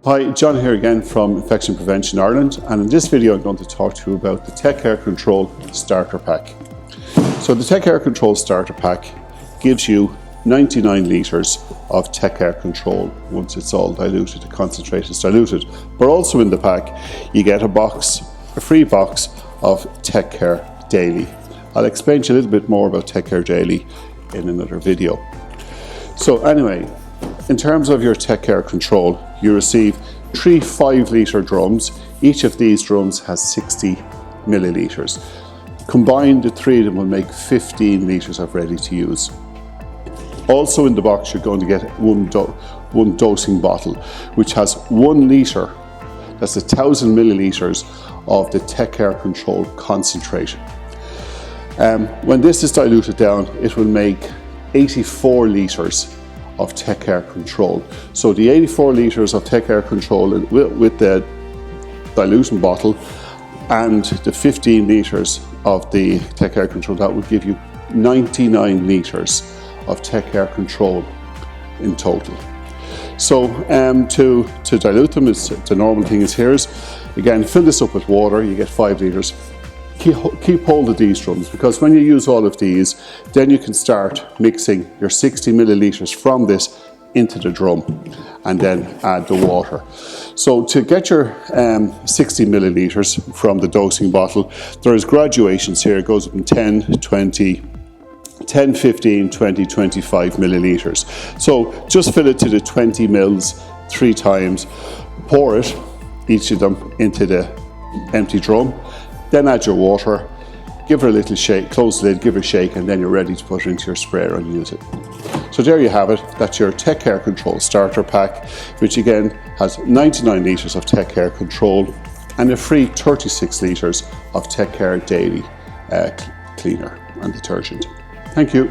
Hi, John here again from Infection Prevention Ireland, and in this video I'm going to talk to you about the TECcare Control Starter Pack. So the TECcare Control Starter Pack gives you 99 litres of TECcare Control once it's all diluted, the concentrate is diluted. But also in the pack you get a free box of TECcare Daily. I'll explain to you a little bit more about TECcare Daily in another video. So anyway, in terms of your TECcare Control, you receive 3 5-litre drums. Each of these drums has 60 millilitres. Combined, the 3 of them will make 15 litres of ready to use. Also in the box, you're going to get one dosing bottle, which has 1 litre, that's 1,000 millilitres of the TECcare Control concentrate. When this is diluted down, it will make 84 litres of TECcare Control. So the 84 litres of TECcare Control with the dilution bottle and the 15 litres of the TECcare Control, that would give you 99 litres of TECcare Control in total. So to dilute them, the normal thing is here is, again, fill this up with water, you get 5 litres. Keep hold of these drums, because when you use all of these, then you can start mixing your 60 millilitres from this into the drum and then add the water. So to get your 60 millilitres from the dosing bottle, there's graduations here. It goes up in 10, 20, 10, 15, 20, 25 millilitres. So just fill it to the 20 mils 3 times, pour it, each of them, into the empty drum. Then add your water, give her a little shake, close the lid, give her a shake, and then you're ready to put it into your sprayer and use it. So there you have it. That's your TECcare Control Starter Pack, which again has 99 litres of TECcare Control and a free 36 litres of TECcare Daily cleaner and detergent. Thank you.